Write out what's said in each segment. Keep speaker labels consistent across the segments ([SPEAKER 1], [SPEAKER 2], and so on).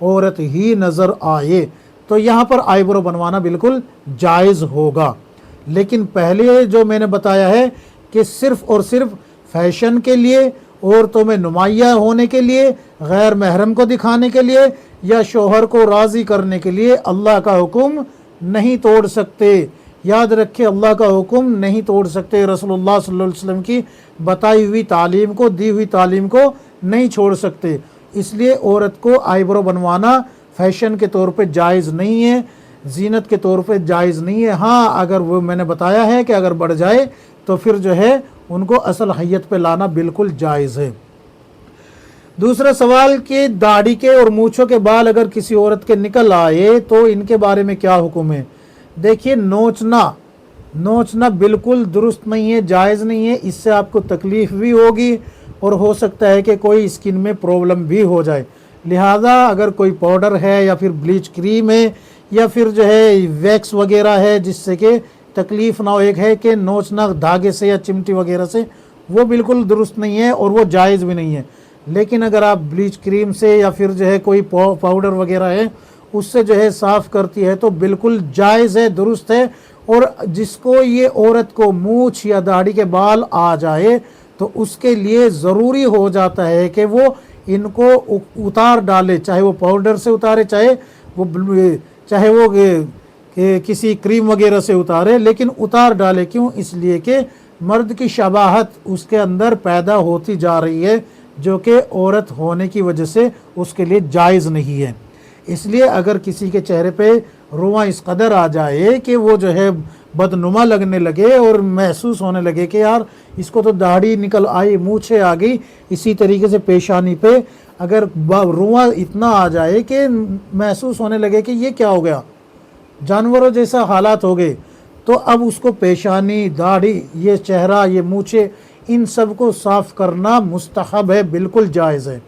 [SPEAKER 1] عورت ہی نظر آئے تو یہاں پر آئی برو بنوانا بالکل جائز ہوگا۔ لیکن پہلے جو میں نے بتایا ہے کہ صرف اور صرف فیشن کے لیے، عورتوں میں نمایاں ہونے کے لیے، غیر محرم کو دکھانے کے لیے یا شوہر کو راضی کرنے کے لیے اللہ کا حکم نہیں توڑ سکتے۔ یاد رکھے اللہ کا حکم نہیں توڑ سکتے، رسول اللہ صلی اللہ علیہ وسلم کی بتائی ہوئی تعلیم کو، دی ہوئی تعلیم کو نہیں چھوڑ سکتے۔ اس لیے عورت کو آئی برو بنوانا فیشن کے طور پہ جائز نہیں ہے، زینت کے طور پہ جائز نہیں ہے۔ ہاں اگر وہ میں نے بتایا ہے کہ اگر بڑھ جائے تو پھر جو ہے ان کو اصل حیت پہ لانا بالکل جائز ہے۔ دوسرا سوال کہ داڑھی کے اور مونچھوں کے بال اگر کسی عورت کے نکل آئے تو ان کے بارے میں کیا حکم ہے؟ دیکھیے نوچنا بالکل درست نہیں ہے، جائز نہیں ہے، اس سے آپ کو تکلیف بھی ہوگی اور ہو سکتا ہے کہ کوئی اسکن میں پرابلم بھی ہو جائے۔ لہٰذا اگر کوئی پاؤڈر ہے یا پھر بلیچ کریم ہے یا پھر جو ہے ویکس وغیرہ ہے جس سے کہ تکلیف نہ ہو، ایک ہے کہ نوچنا دھاگے سے یا چمٹی وغیرہ سے، وہ بالکل درست نہیں ہے اور وہ جائز بھی نہیں ہے۔ لیکن اگر آپ بلیچ کریم سے یا پھر جو ہے کوئی پاؤڈر وغیرہ ہے اس سے جو ہے صاف کرتی ہے تو بالکل جائز ہے، درست ہے۔ اور جس کو یہ عورت کو مونچھ یا داڑھی کے بال آ جائے تو اس کے لیے ضروری ہو جاتا ہے کہ وہ ان کو اتار ڈالے، چاہے وہ پاؤڈر سے اتارے، چاہے وہ کسی کریم وغیرہ سے اتارے، لیکن اتار ڈالے۔ کیوں؟ اس لیے کہ مرد کی شباہت اس کے اندر پیدا ہوتی جا رہی ہے جو کہ عورت ہونے کی وجہ سے اس کے لیے جائز نہیں ہے۔ اس لیے اگر کسی کے چہرے پہ رواں اس قدر آ جائے کہ وہ جو ہے بدنما لگنے لگے اور محسوس ہونے لگے کہ یار اس کو تو داڑھی نکل آئی، مونچھیں آ گئی، اسی طریقے سے پیشانی پہ اگر رواں اتنا آ جائے کہ محسوس ہونے لگے کہ یہ کیا ہو گیا، جانوروں جیسا حالات ہو گئے، تو اب اس کو پیشانی، داڑھی، یہ چہرہ، یہ مونچھیں، ان سب کو صاف کرنا مستحب ہے، بالکل جائز ہے۔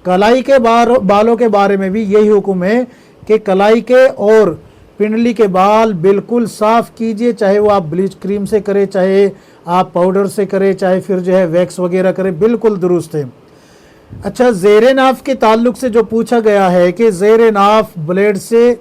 [SPEAKER 1] کلائی کے بالوں کے بارے میں بھی یہی حکم ہے کہ کلائی کے اور پنڈلی کے بال بالکل صاف کیجئے، چاہے وہ آپ بلیچ کریم سے کرے، چاہے آپ پاؤڈر سے کرے، چاہے پھر جو ہے ویکس وغیرہ کرے، بالکل درست ہے۔ اچھا، زیر ناف کے تعلق سے جو پوچھا گیا ہے کہ زیر ناف بلیڈ سے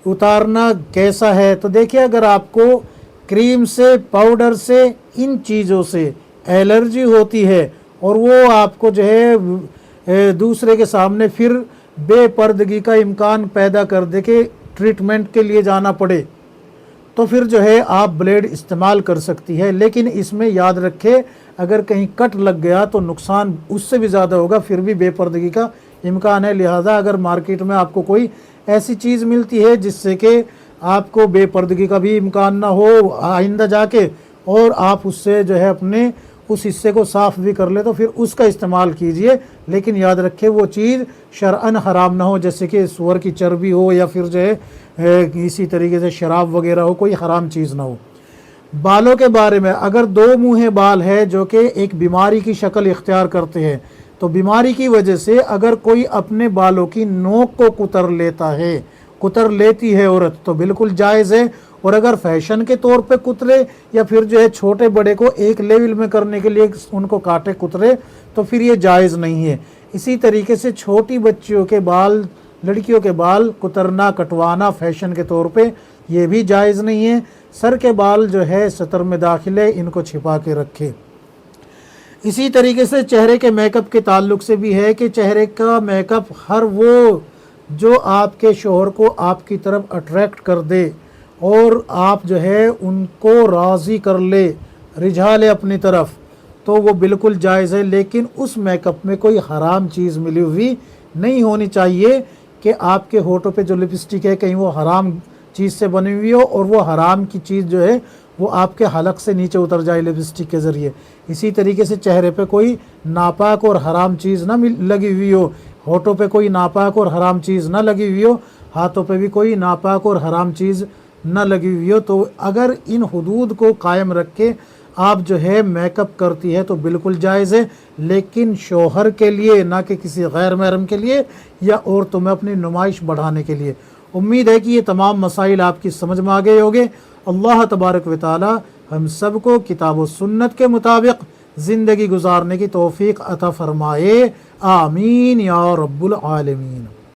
[SPEAKER 1] اتارنا کیسا ہے، تو دیکھیے اگر آپ کو کریم سے، پاؤڈر سے، ان چیزوں سے الرجی ہوتی ہے اور وہ آپ کو جو ہے دوسرے کے سامنے پھر بے پردگی کا امکان پیدا کر دے کہ ٹریٹمنٹ کے لیے جانا پڑے، تو پھر جو ہے آپ بلیڈ استعمال کر سکتی ہے۔ لیکن اس میں یاد رکھے اگر کہیں کٹ لگ گیا تو نقصان اس سے بھی زیادہ ہوگا، پھر بھی بے پردگی کا امکان ہے۔ لہٰذا اگر مارکیٹ میں آپ کو کوئی ایسی چیز ملتی ہے جس سے کہ آپ کو بے پردگی کا بھی امکان نہ ہو آئندہ جا کے، اور آپ اس سے جو ہے اپنے اس حصے کو صاف بھی کر لے، تو پھر اس کا استعمال کیجئے۔ لیکن یاد رکھے وہ چیز شرعاً حرام نہ ہو، جیسے کہ سور کی چربی ہو یا پھر جو ہے اسی طریقے سے شراب وغیرہ ہو، کوئی حرام چیز نہ ہو۔ بالوں کے بارے میں اگر دو منہیں بال ہے جو کہ ایک بیماری کی شکل اختیار کرتے ہیں، تو بیماری کی وجہ سے اگر کوئی اپنے بالوں کی نوک کو کتر لیتی ہے عورت تو بالکل جائز ہے۔ اور اگر فیشن کے طور پہ کترے یا پھر جو ہے چھوٹے بڑے کو ایک لیول میں کرنے کے لیے ان کو کاٹے کترے تو پھر یہ جائز نہیں ہے۔ اسی طریقے سے چھوٹی بچیوں کے بال، لڑکیوں کے بال کترنا، کٹوانا فیشن کے طور پہ یہ بھی جائز نہیں ہے۔ سر کے بال جو ہے سطر میں داخل ہے، ان کو چھپا کے رکھے۔ اسی طریقے سے چہرے کے میک اپ کے تعلق سے بھی ہے کہ چہرے کا میک اپ ہر وہ جو آپ کے شوہر کو آپ کی طرف اٹریکٹ کر دے اور آپ جو ہے ان کو راضی کر لے، رجھا لے اپنی طرف، تو وہ بالکل جائز ہے۔ لیکن اس میک اپ میں کوئی حرام چیز ملی ہوئی نہیں ہونی چاہیے کہ آپ کے ہونٹوں پہ جو لپسٹک ہے کہیں وہ حرام چیز سے بنی ہوئی ہو اور وہ حرام کی چیز جو ہے وہ آپ کے حلق سے نیچے اتر جائے لپسٹک کے ذریعے۔ اسی طریقے سے چہرے پہ کوئی ناپاک اور حرام چیز نہ لگی ہوئی ہو، ہونٹوں پہ کوئی ناپاک اور حرام چیز نہ لگی ہوئی ہو، ہاتھوں پہ بھی کوئی ناپاک اور حرام چیز نہ لگی ہوئی ہو۔ تو اگر ان حدود کو قائم رکھ کے آپ جو ہے میک اپ کرتی ہے تو بالکل جائز ہے، لیکن شوہر کے لیے نہ کہ کسی غیر محرم کے لیے یا عورتوں میں اپنی نمائش بڑھانے کے لیے۔ امید ہے کہ یہ تمام مسائل آپ کی سمجھ میں آ گئے ہوں گے۔ اللہ تبارک و تعالی ہم سب کو کتاب و سنت کے مطابق زندگی گزارنے کی توفیق عطا فرمائے، آمین یا رب العالمین۔